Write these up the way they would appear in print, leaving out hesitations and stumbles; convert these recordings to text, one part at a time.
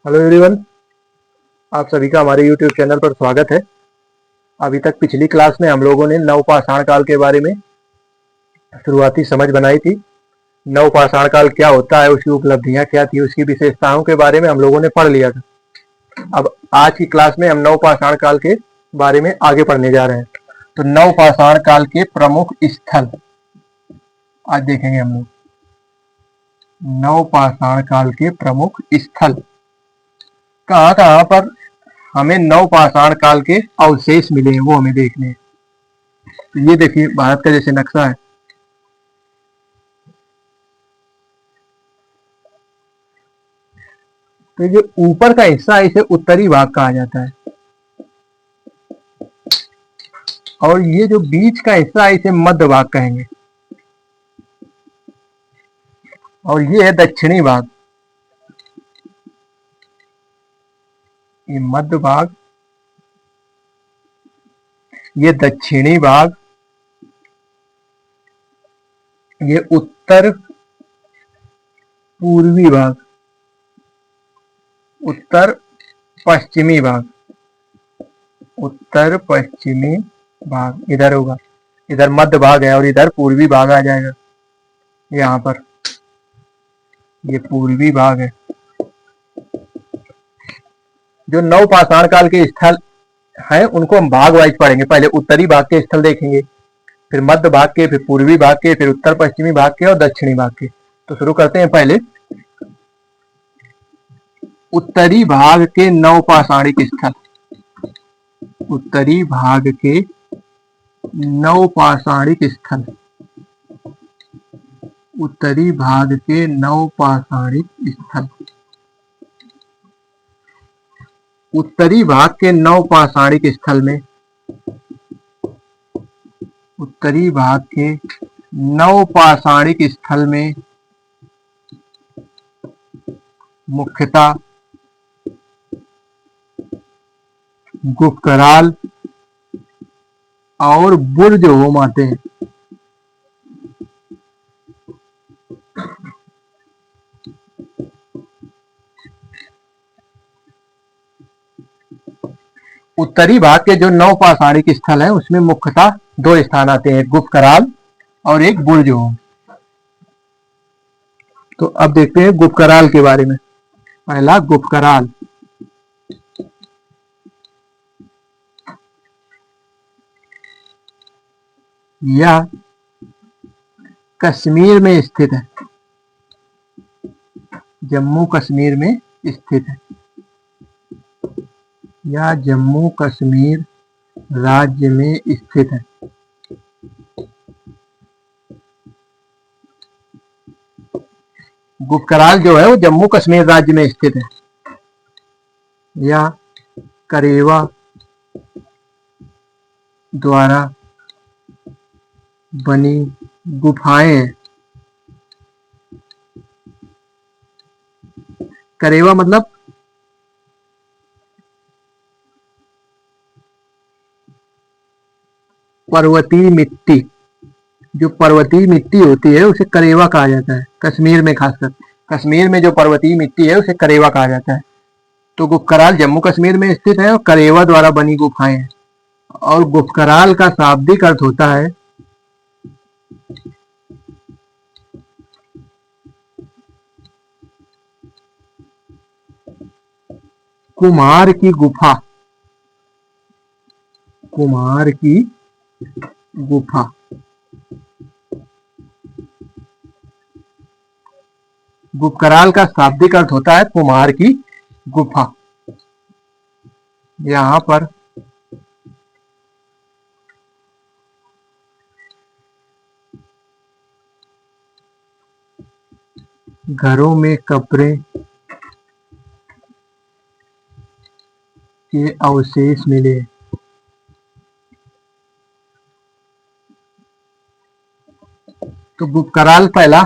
Hello everyone. आप सभी का हमारे यूट्यूब चैनल पर स्वागत है। अभी तक पिछली क्लास में हम लोगों ने नवपाषाण काल के बारे में शुरुआती समझ बनाई थी। नवपाषाण काल क्या होता है, उसकी उपलब्धियां क्या थी, उसकी विशेषताओं के बारे में हम लोगों ने पढ़ लिया था। अब आज की क्लास में हम नवपाषाण काल के बारे में आगे पढ़ने जा रहे हैं। तो नवपाषाण काल के प्रमुख स्थल आज देखेंगे हम लोग। नवपाषाण काल के प्रमुख स्थल कहाँ कहाँ पर हमें नवपाषाण काल के अवशेष मिले हैं वो हमें देखने हैं। तो ये देखिए भारत का जैसे नक्शा है, तो जो ऊपर का हिस्सा है इसे उत्तरी भाग कहा जाता है, और ये जो बीच का हिस्सा है इसे मध्य भाग कहेंगे, और ये है दक्षिणी भाग। ये मध्य भाग, ये दक्षिणी भाग, ये उत्तर पूर्वी भाग, उत्तर पश्चिमी भाग, उत्तर पश्चिमी भाग इधर होगा। इधर मध्य भाग है और इधर पूर्वी भाग आ जाएगा। यहाँ पर ये पूर्वी भाग है। जो नवपाषाण काल के स्थल हैं उनको हम भाग वाइज पढ़ेंगे। पहले उत्तरी भाग के स्थल देखेंगे, फिर मध्य भाग के, फिर पूर्वी भाग के, फिर उत्तर पश्चिमी भाग के और दक्षिणी भाग के। तो शुरू करते हैं पहले उत्तरी भाग के नवपाषाणिक स्थल। उत्तरी भाग के नवपाषाणिक स्थल, उत्तरी भाग के नवपाषाणिक स्थल। उत्तरी भाग के नवपाषाणिक स्थल में, उत्तरी भाग के नवपाषाणिक स्थल में मुख्यतः गुफकराल और बुर्ज होम आते हैं। उत्तरी भाग के जो नवपाषाणिक स्थल है उसमें मुख्यतः दो स्थान आते हैं, एक गुफकराल और एक बुर्ज होम। तो अब देखते हैं गुफकराल के बारे में। पहला गुफकराल, यह कश्मीर में स्थित है, जम्मू कश्मीर में स्थित है। यह जम्मू कश्मीर राज्य में स्थित है। गुफकराल जो है वो जम्मू कश्मीर राज्य में स्थित है। यह करेवा द्वारा बनी गुफाएं हैं। करेवा मतलब पर्वतीय मिट्टी। जो पर्वतीय मिट्टी होती है उसे करेवा कहा जाता है। कश्मीर में, खासकर कश्मीर में जो पर्वतीय मिट्टी है उसे करेवा कहा जाता है। तो गुफकराल जम्मू कश्मीर में स्थित है और करेवा द्वारा बनी गुफाएं हैं। और गुफकराल का शाब्दिक अर्थ होता है कुम्हार की गुफा। कुम्हार की गुफा। गुफकराल का शाब्दिक अर्थ होता है कुम्हार की गुफा। यहाँ पर घरों में कपड़े के अवशेष मिले। तो गुफकराल पहला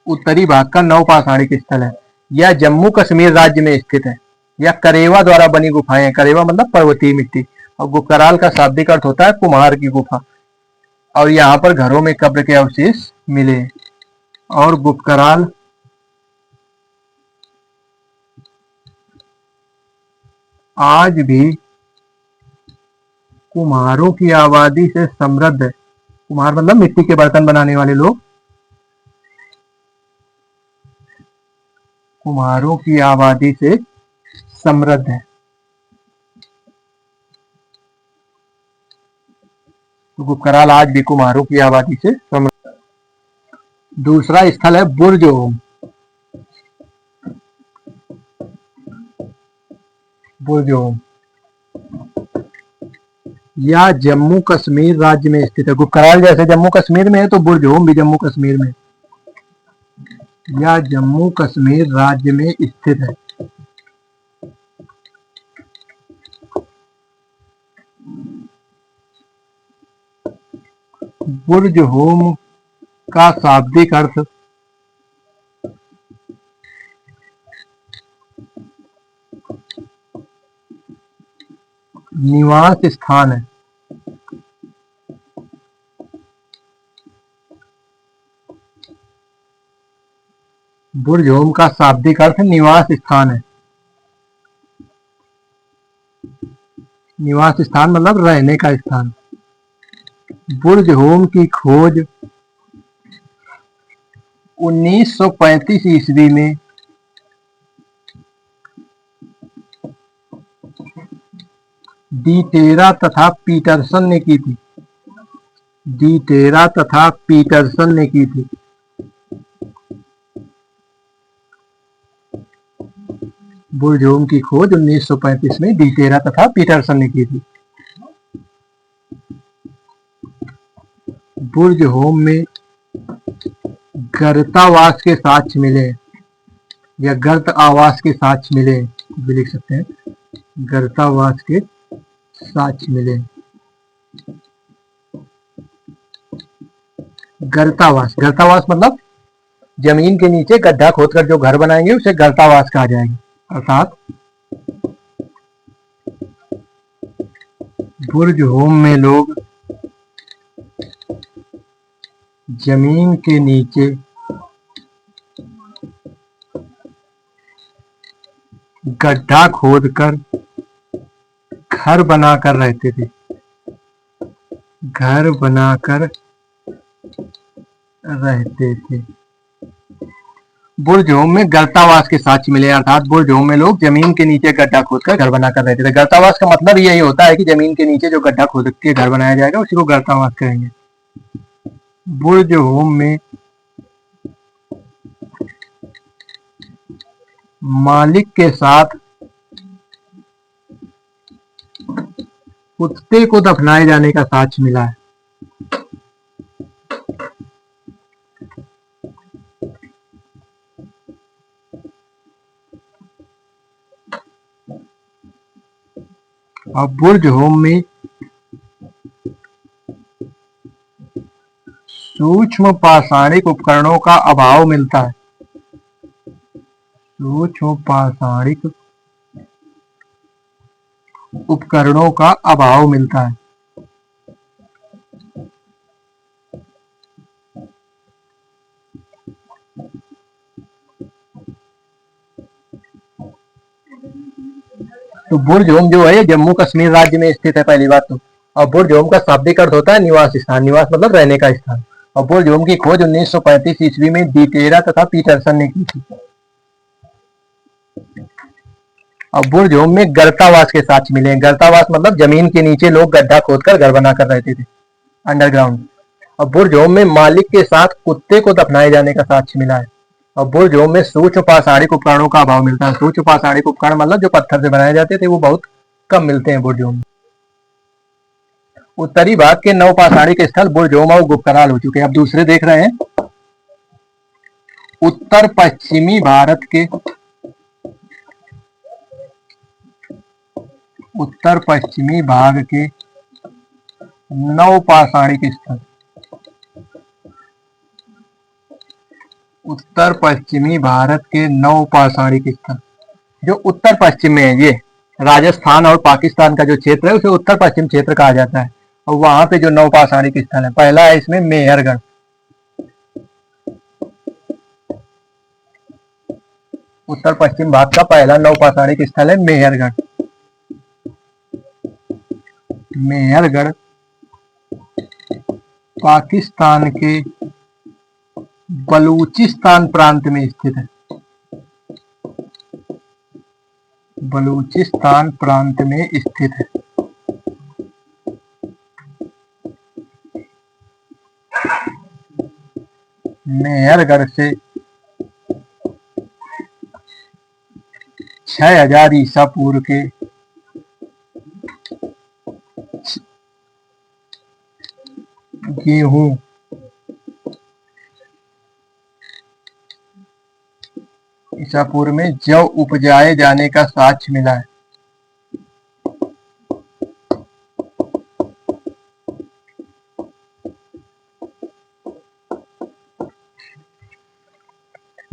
उत्तरी भाग का नवपाषाणिक स्थल है। यह जम्मू कश्मीर राज्य में स्थित है। यह करेवा द्वारा बनी गुफाएं हैं। करेवा मतलब पर्वतीय मिट्टी, और गुफकराल का शाब्दिक अर्थ होता है कुम्हार की गुफा। और यहाँ पर घरों में कब्र के अवशेष मिले। और गुफकराल आज भी कुम्हारों की आबादी से समृद्ध है। कुम्हार मतलब मिट्टी के बर्तन बनाने वाले लोग। कुम्हारों की आबादी से समृद्ध है। तो गुपकराल आज भी कुम्हारों की आबादी से समृद्ध। दूसरा स्थल है बुर्ज-ओम। बुर्ज-ओम या जम्मू कश्मीर राज्य में स्थित है। गुपकराल जैसे जम्मू कश्मीर में है तो बुर्ज-ओम भी जम्मू कश्मीर में या जम्मू कश्मीर राज्य में स्थित है। बुर्ज-ओम का शाब्दिक अर्थ निवास स्थान है। बुर्ज-ओम का शाब्दिक अर्थ निवास स्थान है। निवास स्थान मतलब रहने का स्थान। बुर्ज-ओम की खोज 1935 ईस्वी में डी टेरा तथा पीटरसन ने की थी। डी टेरा तथा पीटरसन ने की थी। बुर्ज-ओम की खोज 1935 में डी टेरा तथा पीटरसन ने की थी। बुर्ज-ओम में गर्तावास के साक्ष्य मिले या गर्त आवास के साक्ष्य मिले भी लिख सकते हैं। गर्तावास के साक्ष्य मिले। गर्तावास, गर्तावास मतलब जमीन के नीचे गड्ढा खोदकर जो घर बनाएंगे उसे गर्तावास कहा जाएगा। अर्थात बुर्ज-ओम में लोग जमीन के नीचे गड्ढा खोदकर घर बनाकर रहते थे। घर बनाकर रहते थे। बुर्ज-ओम में गर्तावास के साक्ष्य मिले। अर्थात बुर्ज-ओम में लोग जमीन के नीचे गड्ढा खोदकर घर बनाकर रहते थे। गर्तावास का मतलब यही होता है कि जमीन के नीचे जो गड्ढा खोद के घर बनाया जाएगा उसी को गर्तावास कहेंगे। बुर्ज-ओम में मालिक के साथ कुत्ते को दफनाए जाने का साक्ष्य मिला है। और बुर्ज-ओम में सूक्ष्म पाषाणिक उपकरणों का अभाव मिलता है। सूक्ष्म पाषाणिक उपकरणों का अभाव मिलता है। तो बुर्ज-ओम जो है जम्मू कश्मीर राज्य में स्थित है पहली बात तो। और बुर्ज-ओम का शाब्दिक अर्थ होता है निवास स्थान। निवास मतलब रहने का स्थान। और बुर्ज-ओम की खोज 1935 ईस्वी में डी टेरा तथा पीटरसन ने की थी। और बुर्ज-ओम में गर्तावास के साक्ष्य मिले। गर्तावास मतलब जमीन के नीचे लोग गड्ढा खोदकर घर बनाकर रहते थे, अंडरग्राउंड। और बुर्ज-ओम में मालिक के साथ कुत्ते को दफनाए जाने का साक्ष्य मिला है। और बुर्ज-ओम में सूक्ष्म पाषाणिक उपकरणों का अभाव मिलता है। सूक्ष्म पाषाणिक उपकरण मतलब जो पत्थर से बनाए जाते थे वो बहुत कम मिलते हैं बुर्ज-ओम में। उत्तरी भाग के 9 पाषाणिक स्थल बुर्ज-ओम और गुपकराल हो चुके हैं। अब दूसरे देख रहे हैं। उत्तर पश्चिमी भारत के उत्तर पश्चिमी भाग के 9 पाषाणिक स्थल। उत्तर पश्चिमी भारत के 9 पाषाणिक स्थल जो उत्तर पश्चिम में है। ये राजस्थान और पाकिस्तान का जो क्षेत्र है उसे उत्तर पश्चिम क्षेत्र कहा जाता है। और वहां पे जो 9 पाषाणिक स्थल है, पहला है इसमें मेहरगढ़। उत्तर पश्चिम भाग का पहला 9 पाषाणिक स्थल है मेहरगढ़। मेहरगढ़ पाकिस्तान के बलूचिस्तान प्रांत में स्थित है। बलूचिस्तान प्रांत में स्थित है। मेहरगढ़ से 6000 ईसा पूर्व के गेहूं ईसा पूर्व में जौ उपजाए जाने का साक्ष्य मिला है।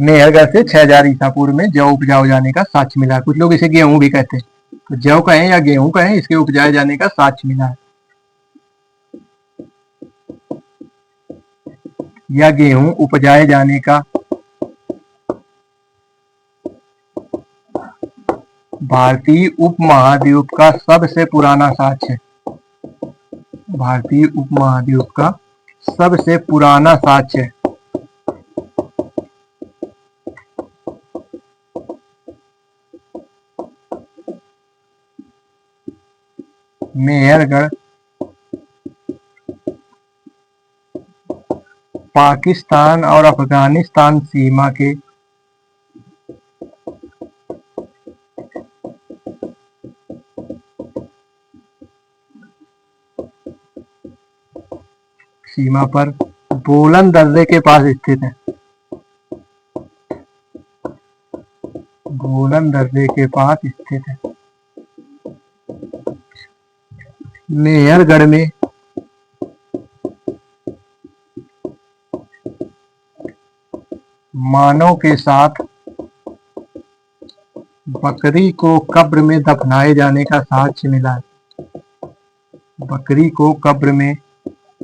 मेहरगढ़ से 6000 ईसा पूर्व में जौ उपजाए जाने का साक्ष्य मिला है। कुछ लोग इसे गेहूं भी कहते हैं, तो जौ कहें या गेहूं कहें, इसके उपजाए जाने का साक्ष्य मिला है। या गेहूं उपजाए जाने का भारतीय उपमहाद्वीप का सबसे पुराना साक्ष्य है। भारतीय उपमहाद्वीप का सबसे पुराना साक्ष्य है। मेहरगढ़ पाकिस्तान और अफगानिस्तान सीमा के सीमा पर बोलन दर्रे के पास स्थित है। बोलन दर्रे के पास स्थित है। मेहरगढ़ में मानव के साथ बकरी को कब्र में दफनाए जाने का साक्ष्य मिला है। बकरी को कब्र में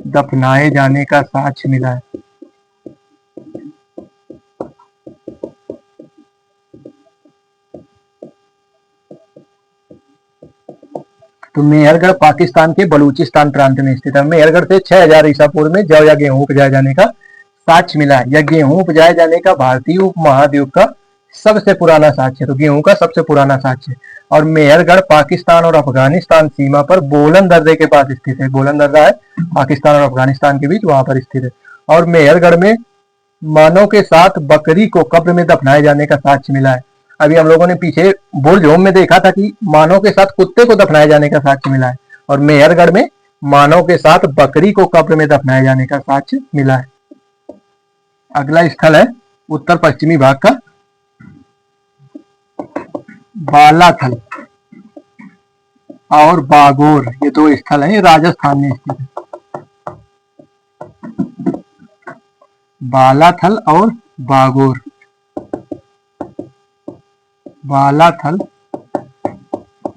दफनाए जाने का साक्ष्य मिला है। तो मेहरगढ़ पाकिस्तान के बलूचिस्तान प्रांत में स्थित है। मेहरगढ़ से 6000 ईसा पूर्व में जौ या गेहूं उपजाए जाने का साक्ष्य मिला है। या गेहूं उपजाए जाने का भारतीय उपमहाद्वीप का सबसे पुराना साक्ष्य, तो गेहूं का सबसे पुराना साक्ष्य। और मेहरगढ़ पाकिस्तान और अफगानिस्तान सीमा पर बोलन दर्रे के पास स्थित है। बोलन दर्रा है पाकिस्तान और अफगानिस्तान के बीच, वहां पर स्थित है। और मेहरगढ़ में मानव के साथ बकरी को कब्र में दफनाए जाने का साक्ष्य मिला है। अभी हम लोगों ने पीछे बुरजोम में देखा था कि मानव के साथ कुत्ते को दफनाए जाने का साक्ष्य मिला है, और मेहरगढ़ में मानव के साथ बकरी को कब्र में दफनाए जाने का साक्ष्य मिला है। अगला स्थल है उत्तर पश्चिमी भाग का बालाथल और बागोर, ये दो स्थल हैं, राजस्थान में स्थित है। बालाथल और बागोर। बालाथल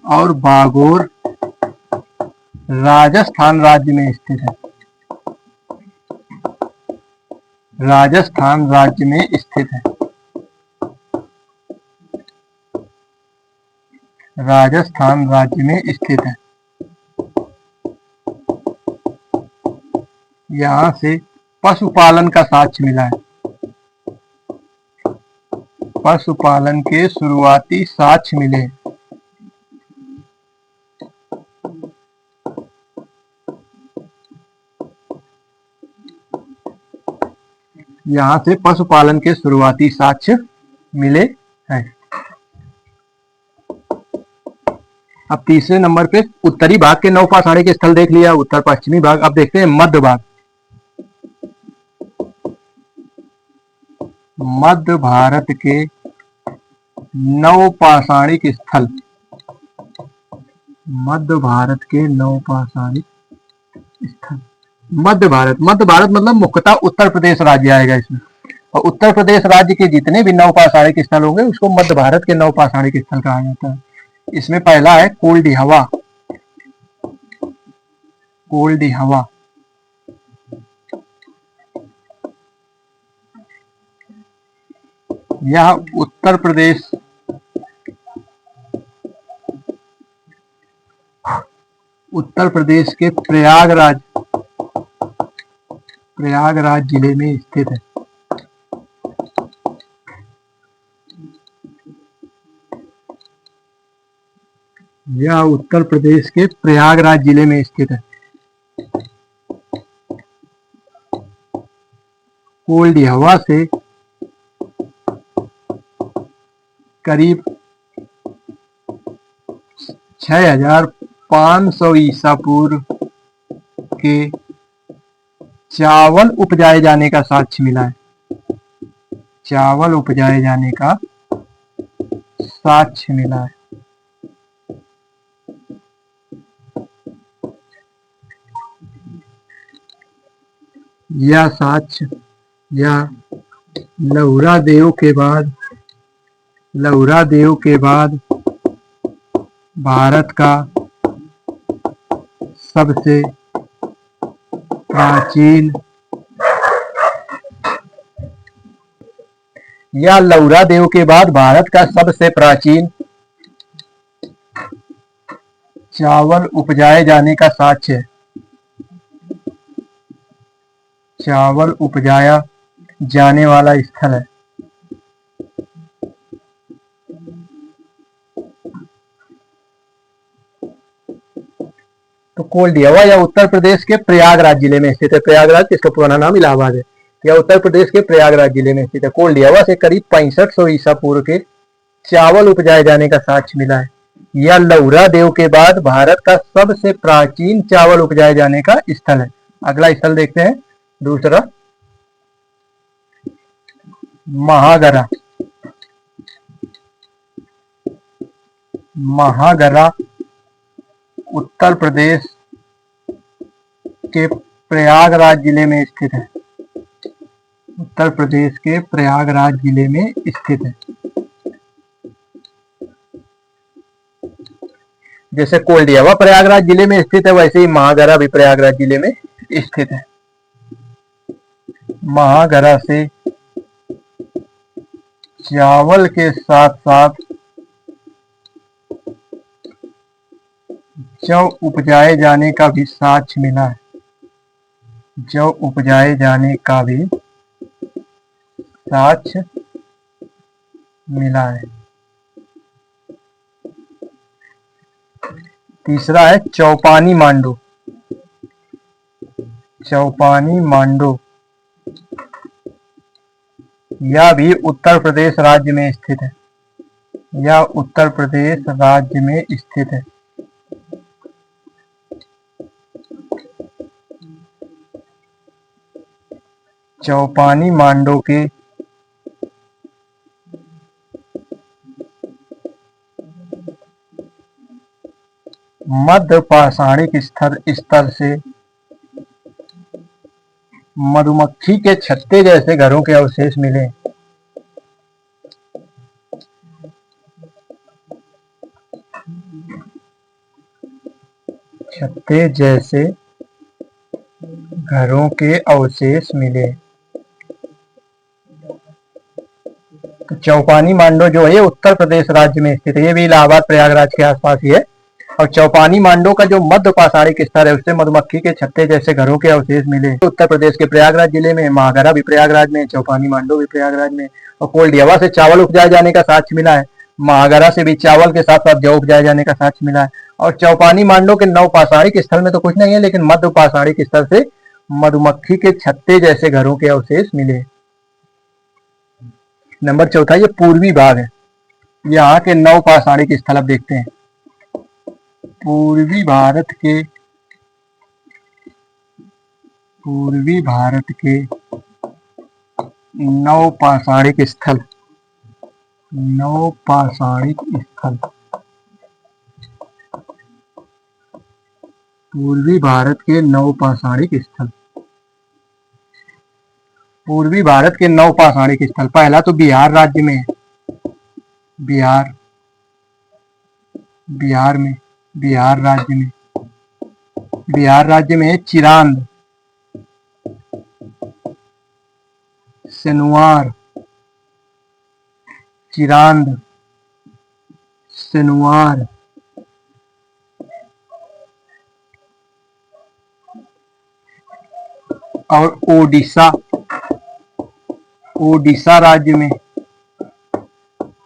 और बागोर राजस्थान राज्य में स्थित है। राजस्थान राज्य में स्थित है। राजस्थान राज्य में स्थित है। यहां से पशुपालन का साक्ष्य मिला है। पशुपालन के शुरुआती साक्ष्य मिले। यहां से पशुपालन के शुरुआती साक्ष्य मिले हैं। अब तीसरे नंबर पे उत्तरी भाग के नौपाषाणिक स्थल देख लिया, उत्तर पश्चिमी भाग। अब देखते हैं मध्य भाग। मध्य भारत के नौपाषाणिक स्थल। मध्य भारत के नौपाषाणिक स्थल। मध्य भारत मतलब मुख्यतः उत्तर प्रदेश राज्य आएगा इसमें। और उत्तर प्रदेश राज्य के जितने भी नौपाषाणिक स्थल होंगे उसको मध्य भारत के नौपाषाणिक स्थल कहा जाता है। इसमें पहला है कोल्डिहवा। कोल्डिहवा यह उत्तर उत्तर प्रदेश के प्रयागराज जिले में स्थित है। यह उत्तर प्रदेश के प्रयागराज जिले में स्थित है। कोल्ड हवा से करीब 6500 ईसा पूर्व के चावल उपजाए जाने का साक्ष्य मिला है। चावल उपजाए जाने का साक्ष्य मिला है। यह साक्ष्य लहुरा देव के बाद भारत का सबसे प्राचीन चावल उपजाए जाने का साक्ष्य है। चावल उपजाया जाने वाला स्थल है। तो कोल्डियावा या उत्तर प्रदेश के प्रयागराज जिले में स्थित है। प्रयागराज इसका पुराना नाम इलाहाबाद है। यह उत्तर प्रदेश के प्रयागराज जिले में स्थित है। कोल्डियावा से करीब 6500 ईसा पूर्व के चावल उपजाए जाने का साक्ष्य मिला है। यह लहुरा देव के बाद भारत का सबसे प्राचीन चावल उपजाए जाने का स्थल है। अगला स्थल देखते हैं, दूसरा महागरा। महागरा उत्तर प्रदेश के प्रयागराज जिले में स्थित है। उत्तर प्रदेश के प्रयागराज जिले में स्थित है। जैसे कोल्डियावा प्रयागराज जिले में स्थित है, वैसे ही महागरा भी प्रयागराज जिले में स्थित है। महागरा से चावल के साथ साथ जौ उपजाए जाने का भी साक्ष्य मिला है। जौ उपजाए जाने का भी साक्ष्य मिला है। तीसरा है चौपानी मांडू। चौपानी मांडू यह भी उत्तर प्रदेश राज्य में स्थित है। यह उत्तर प्रदेश राज्य में स्थित है। चौपानी मांडू के मध्य पाषाणिक स्तर से मधुमक्खी के छत्ते जैसे घरों के अवशेष मिले। छत्ते जैसे घरों के अवशेष मिले। तो चौपानी मांडो जो है उत्तर प्रदेश राज्य में स्थित है। ये भी इलाहाबाद प्रयागराज के आसपास ही है। और चौपानी मांडो का जो मध्य पाषाणिक स्तर है, उससे मधुमक्खी के छत्ते जैसे घरों के अवशेष मिले। उत्तर प्रदेश के प्रयागराज जिले में, महागरा भी प्रयागराज में, चौपानी मांडो भी प्रयागराज में। और कोल्डियावा से चावल उपजाए जाने का साक्ष्य मिला है। महागरा से भी चावल के साथ साथ जौ उपजाए जाने का साक्ष्य मिला है। और चौपानी मांडो के नव पाषाणिक स्थल में तो कुछ नहीं है, लेकिन मध्य पाषाणिक स्तर से मधुमक्खी के छत्ते जैसे घरों के अवशेष मिले। नंबर चौथा, ये पूर्वी भाग है। यहाँ के नव पाषाणिक स्थल अब देखते हैं। पूर्वी भारत के नव पाषाणिक स्थल। नव पाषाणिक स्थल पूर्वी भारत के नव पाषाणिक स्थल। पूर्वी भारत के नव पाषाणिक स्थल, पहला तो बिहार राज्य में है। बिहार राज्य में है चिरांद, सेनुआर, चिरांद, सेनुआर, और ओडिशा, ओडिशा राज्य में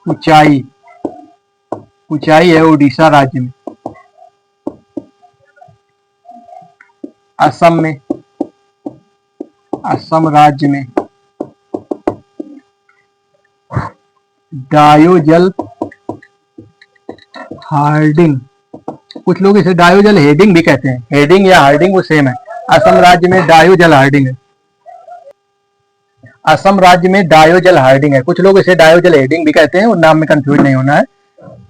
ऊंचाई, ऊंचाई है ओडिशा राज्य में। असम में, असम राज्य में डायोजल हार्डिंग, कुछ लोग इसे डायोजल हेडिंग भी कहते हैं, हेडिंग या हार्डिंग वो सेम है। असम राज्य में डायोजल हार्डिंग है, असम राज्य में डायोजल हार्डिंग है। कुछ लोग इसे डायोजल हेडिंग भी कहते हैं, और नाम में कंफ्यूज नहीं होना है।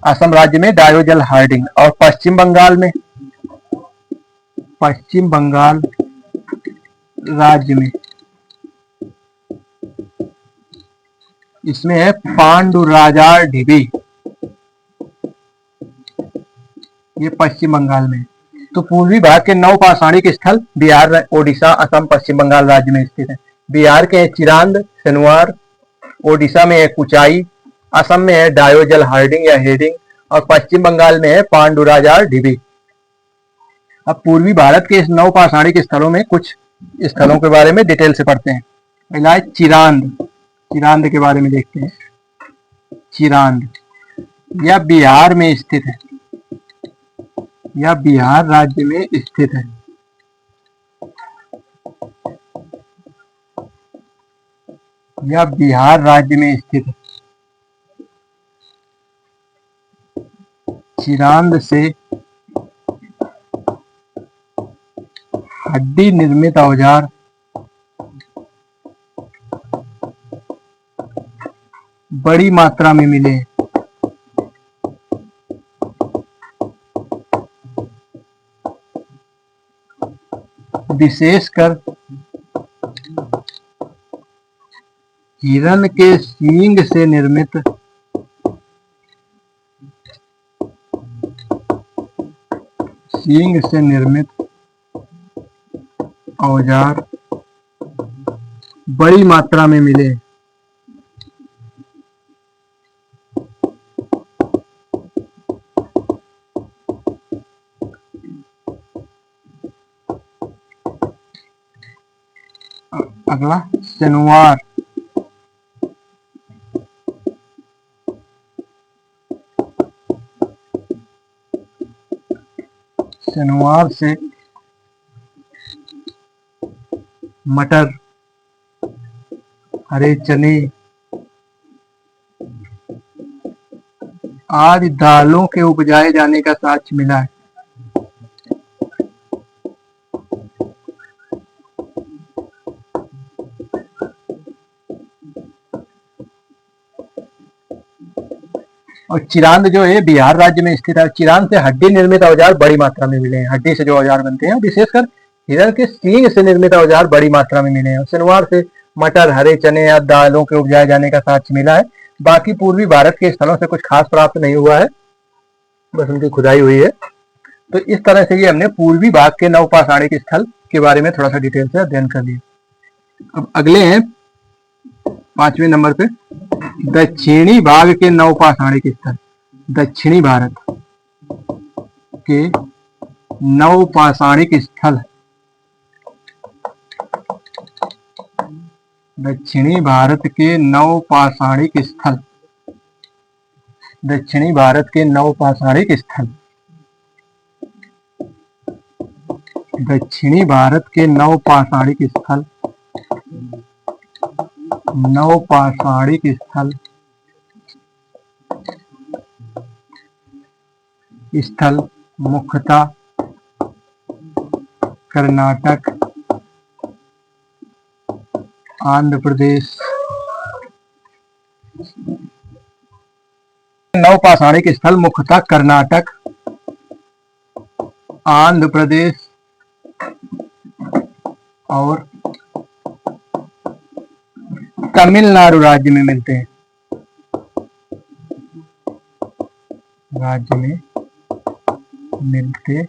असम राज्य में डायोजल हार्डिंग। और पश्चिम बंगाल में, पश्चिम बंगाल राज्य में इसमें है पांडुराजार ढिबी, ये पश्चिम बंगाल में। तो पूर्वी भाग के 9 पाषाणिक स्थल बिहार, ओडिशा, असम, पश्चिम बंगाल राज्य में स्थित है। बिहार के है चिरांद, सनुआर, ओडिशा में है कुचाई, असम में है डायोजल हार्डिंग या हेडिंग, और पश्चिम बंगाल में है पांडुराजार ढिबी। अब पूर्वी भारत के इस 9 पाषाणिक स्थलों में कुछ स्थलों के बारे में डिटेल से पढ़ते हैं। पहला है चिरांद, चिरांद के बारे में देखते हैं। चिरांद यह बिहार में स्थित है, यह बिहार राज्य में स्थित है। यह बिहार राज्य में स्थित है। चिरांद से हड्डी निर्मित औजार बड़ी मात्रा में मिले हैं। विशेषकर हिरण के सींग से निर्मित औजार बड़ी मात्रा में मिले। अगला सनुआर, सनुआर से मटर, हरे चने आदि दालों के उपजाए जाने का साक्ष्य मिला है। और चिरांद जो है बिहार राज्य में स्थित है। चिरांद से हड्डी निर्मित औजार बड़ी मात्रा में मिले हैं, हड्डी से जो औजार बनते हैं, विशेषकर हिरण के सींग से निर्मित औजार बड़ी मात्रा में मिले हैं। सनुआर से मटर, हरे चने या दालों के उपजाए जाने का साक्ष्य मिला है। बाकी पूर्वी भारत के स्थलों से कुछ खास प्राप्त नहीं हुआ है, बस उनकी खुदाई हुई है। तो इस तरह से ये हमने पूर्वी भाग के 9 पाषाणिक स्थल के बारे में थोड़ा सा डिटेल से अध्ययन कर लिया। अब अगले हैं 5वें नंबर पे दक्षिणी भाग के 9 पाषाणिक स्थल। दक्षिणी भारत के 9 पाषाणिक स्थल। दक्षिणी भारत के 9 पाषाणिक स्थल। दक्षिणी भारत के 9 पाषाणिक स्थल। दक्षिणी भारत के 9 पाषाणिक स्थल। 9 पाषाणिक स्थल। स्थल मुख्यतः कर्नाटक, आंध्र प्रदेश। 9 पाषाणिक स्थल मुख्यतः कर्नाटक, आंध्र प्रदेश और तमिलनाडु राज्य में मिलते हैं। राज्य में मिलते हैं।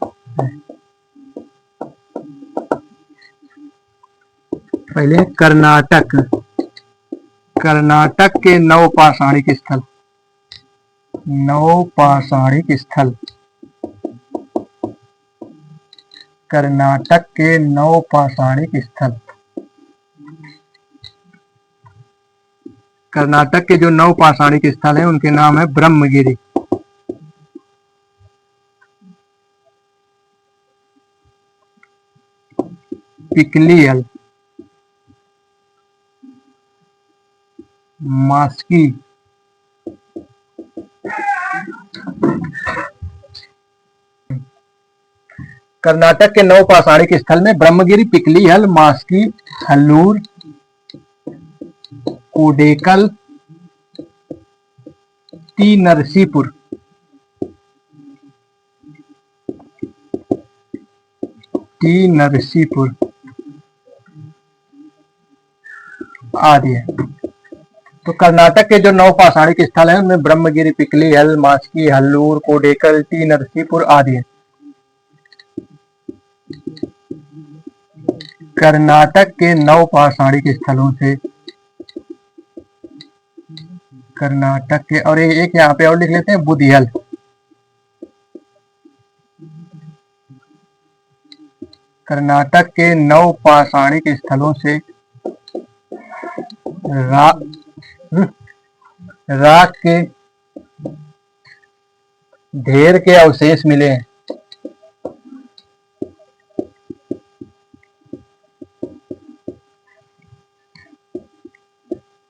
पहले कर्नाटक। कर्नाटक के 9 पाषाणिक स्थल। 9 पाषाणिक स्थल। कर्नाटक के 9 पाषाणिक स्थल। कर्नाटक के जो 9 पाषाणिक स्थल हैं उनके नाम है ब्रह्मगिरी, पिकलियल, मास्की, कर्नाटक के 9 पाषाणिक स्थल में ब्रह्मगिरी, पिकलिहल, मास्की, हल्लूर, कोडेकल, टी नरसीपुर, आदि है। तो कर्नाटक के जो 9 पाषाणिक स्थल हैं उनमें ब्रह्मगिरी, पिकलिहल, मास्की, हल्लूर, कोडेकल, टी नरसीपुर आदि है। कर्नाटक के 9 पाषाणिक स्थलों से कर्नाटक के, और एक यहाँ पे और लिख लेते हैं, बुधियल। कर्नाटक के 9 पाषाणिक स्थलों से राख के ढेर के अवशेष मिले हैं।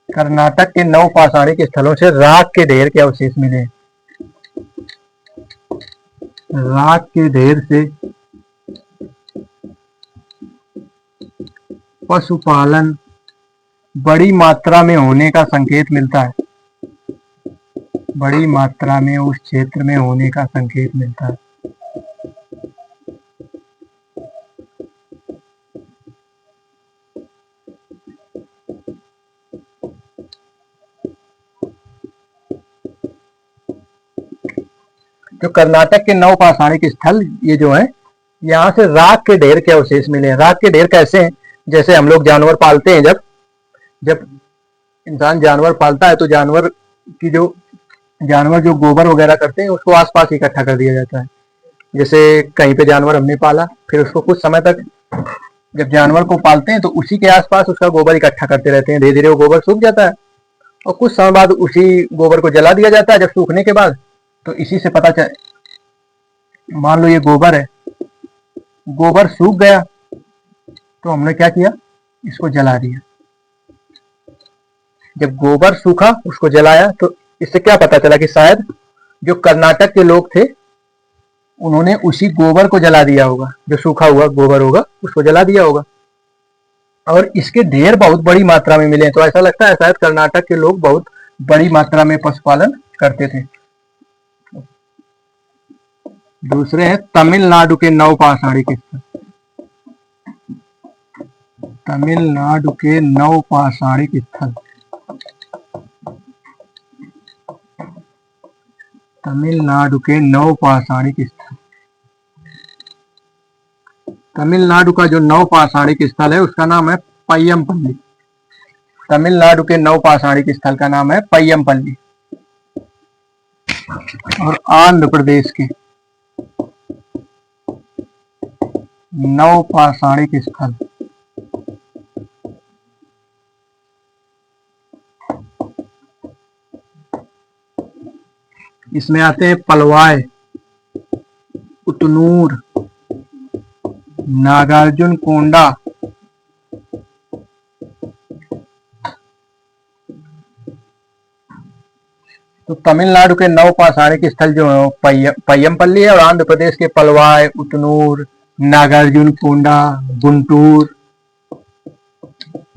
कर्नाटक के 9 पाषाणिक स्थलों से राख के ढेर के अवशेष मिले हैं। राख के ढेर से पशुपालन बड़ी मात्रा में होने का संकेत मिलता है। बड़ी मात्रा में उस क्षेत्र में होने का संकेत मिलता है। जो कर्नाटक के 9 पाषाणिक स्थल ये जो है, यहाँ से राख के ढेर के अवशेष मिले हैं। राख के ढेर कैसे हैं? जैसे हम लोग जानवर पालते हैं, जब इंसान जानवर पालता है तो जानवर जो गोबर वगैरह करते हैं उसको आसपास इकट्ठा कर दिया जाता है। जैसे कहीं पे जानवर हमने पाला, फिर उसको कुछ समय तक जब जानवर को पालते हैं तो उसी के आसपास उसका गोबर इकट्ठा करते रहते हैं। धीरे धीरे वो गोबर सूख जाता है और कुछ समय बाद उसी गोबर को जला दिया जाता है। जब सूखने के बाद तो इसी से पता चल, मान लो ये गोबर है, गोबर सूख गया तो हमने क्या किया, इसको जला दिया। जब गोबर सूखा उसको जलाया तो इससे क्या पता चला कि शायद जो कर्नाटक के लोग थे उन्होंने उसी गोबर को जला दिया होगा, जो सूखा हुआ गोबर होगा उसको जला दिया होगा, और इसके ढेर बहुत बड़ी मात्रा में मिले। तो ऐसा लगता है शायद कर्नाटक के लोग बहुत बड़ी मात्रा में पशुपालन करते थे। दूसरे हैं तमिलनाडु के 9 पाषाणिक स्थल। तमिलनाडु के 9 पाषाणिक स्थल। तमिलनाडु के 9 पाषाणिक स्थल। तमिलनाडु का जो 9 पाषाणिक स्थल है उसका नाम है पय्यमपल्ली। तमिलनाडु के 9 पाषाणिक स्थल का नाम है पय्यमपल्ली। और आंध्र प्रदेश के 9 पाषाणिक स्थल। इसमें आते हैं पलवाय, उतनूर, नागार्जुन कोंडा, तो तमिलनाडु के 9 पाषाणिक स्थल जो है पय्यमपल्ली है, और आंध्र प्रदेश के पलवाय, उतनूर, नागार्जुन कोंडा, गुंटूर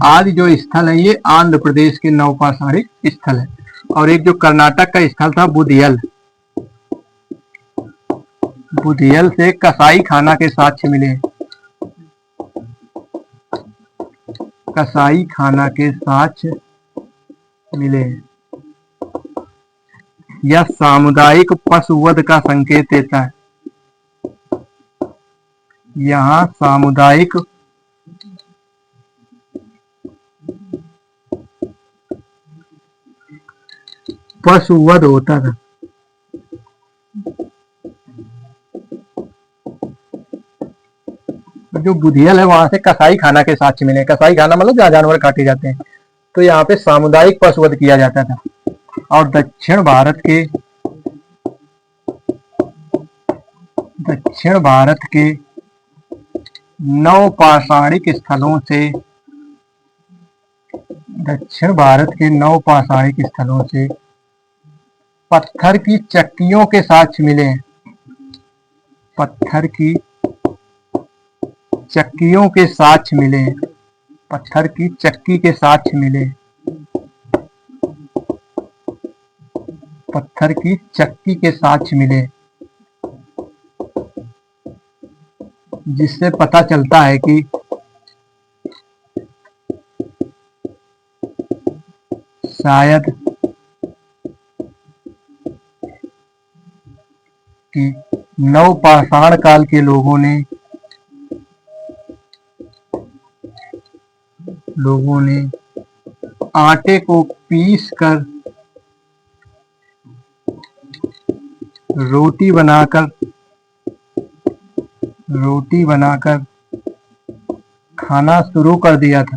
आदि जो स्थल है ये आंध्र प्रदेश के 9 पाषाणिक स्थल है। और एक जो कर्नाटक का स्थल था बुधियल। बुधियल से कसाई खाना के साक्ष्य मिले। कसाई खाना के साक्ष्य मिले। यह सामुदायिक पशुवध का संकेत देता है। यहाँ सामुदायिक पशुवध होता था। जो बुधियल है वहां से कसाई खाना के साक्ष्य मिले। कसाई खाना मतलब जहाँ जानवर काटे जाते हैं, तो यहाँ पे सामुदायिक पशुवध किया जाता था। और दक्षिण भारत के नवपाषाणिक स्थलों से पत्थर की चक्कियों के साक्ष्य मिले हैं। पत्थर की चक्की के साक्ष्य मिले, जिससे पता चलता है कि शायद नवपाषाण काल के लोगों ने आटे को पीस कर रोटी बनाकर खाना शुरू कर दिया था।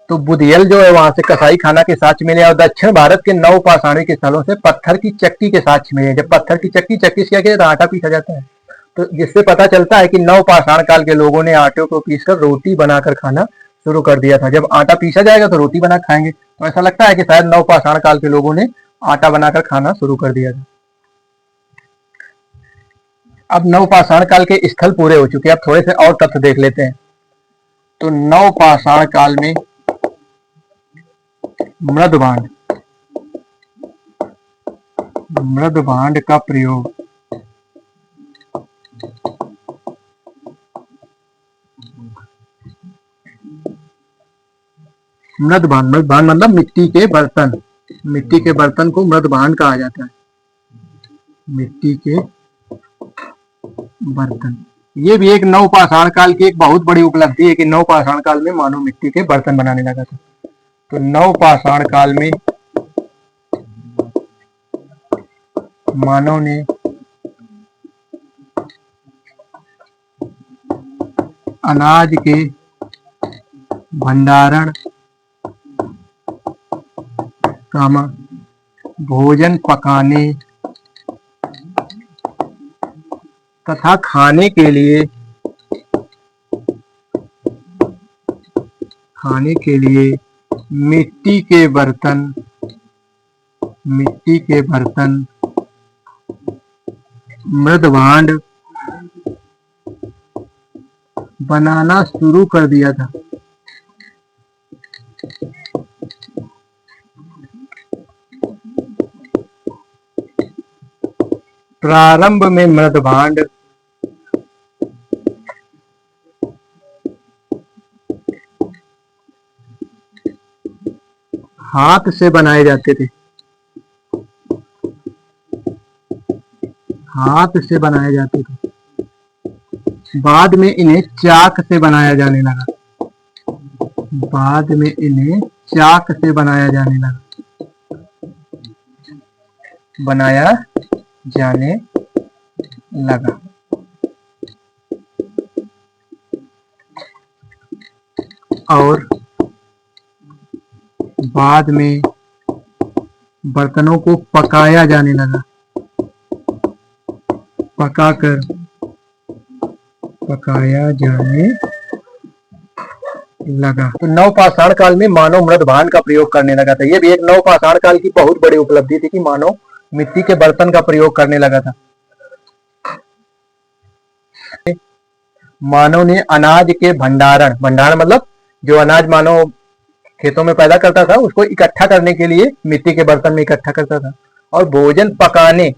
तो बुधियल जो है वहां से कसाई खाना के साक्ष्य मिले, और दक्षिण भारत के नवपाषाणिक स्थलों से पत्थर की चक्की के साक्ष्य मिले। जब पत्थर की चक्की से क्या किया, आटा पीसा जाता है, तो जिससे पता चलता है कि नवपाषाण काल के लोगों ने आटे को पीसकर रोटी बनाकर खाना शुरू कर दिया था। जब आटा पीसा जाएगा तो रोटी बना खाएंगे, तो ऐसा लगता है कि शायद नवपाषाण काल के लोगों ने आटा बनाकर खाना शुरू कर दिया था। अब नवपाषाण काल के स्थल पूरे हो चुके हैं, अब थोड़े से और तथ्य देख लेते हैं। तो नवपाषाण काल में मृद भांड का प्रयोग मृद भांड मतलब मिट्टी के बर्तन को मृद भांड कहा जाता है। मिट्टी के बर्तन, ये भी एक नवपाषाण काल की एक बहुत बड़ी उपलब्धि है कि नवपाषाण काल में मानव मिट्टी के बर्तन बनाने लगा था। तो नवपाषाण काल में मानव ने अनाज के भंडारण, भोजन पकाने तथा खाने के लिए मिट्टी के बर्तन मृद भांड बनाना शुरू कर दिया था। प्रारंभ में मृद भांड हाथ से बनाए जाते थे। बाद में इन्हें चाक से बनाया जाने लगा। और बाद में बर्तनों को पकाया जाने लगा। तो नवपाषाण काल में मानव मृद भांड का प्रयोग करने लगा था। यह भी एक नवपाषाण काल की बहुत बड़ी उपलब्धि थी कि मानव मिट्टी के बर्तन का प्रयोग करने लगा था। मानव ने अनाज के भंडारण मतलब जो अनाज मानव खेतों में पैदा करता था उसको इकट्ठा करने के लिए मिट्टी के बर्तन में इकट्ठा करता था, और भोजन पकाने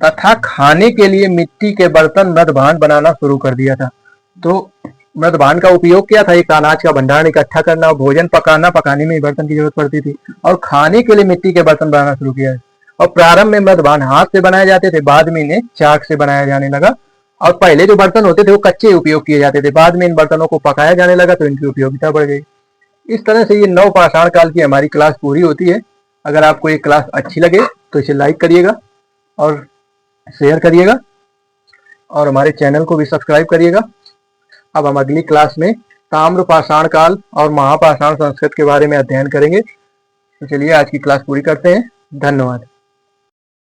तथा खाने के लिए मिट्टी के बर्तन मृद भांड बनाना शुरू कर दिया था। तो मृद भांड का उपयोग क्या था, एक अनाज का भंडारण इकट्ठा करना, भोजन पकाने में बर्तन की जरूरत पड़ती थी, और खाने के लिए मिट्टी के बर्तन बनाना शुरू किया। और प्रारंभ में मृद भांड हाथ से बनाए जाते थे, बाद में इन्हें चाक से बनाया जाने लगा। और पहले जो बर्तन होते थे वो कच्चे उपयोग किए जाते थे, बाद में इन बर्तनों को पकाया जाने लगा तो इनकी उपयोगिता बढ़ गई। इस तरह से ये नवपाषाण काल की हमारी क्लास पूरी होती है। अगर आपको ये क्लास अच्छी लगे तो इसे लाइक करिएगा और शेयर करिएगा और हमारे चैनल को भी सब्सक्राइब करिएगा। अब हम अगली क्लास में ताम्र पाषाण काल और महापाषाण संस्कृत के बारे में अध्ययन करेंगे। तो चलिए आज की क्लास पूरी करते हैं। धन्यवाद।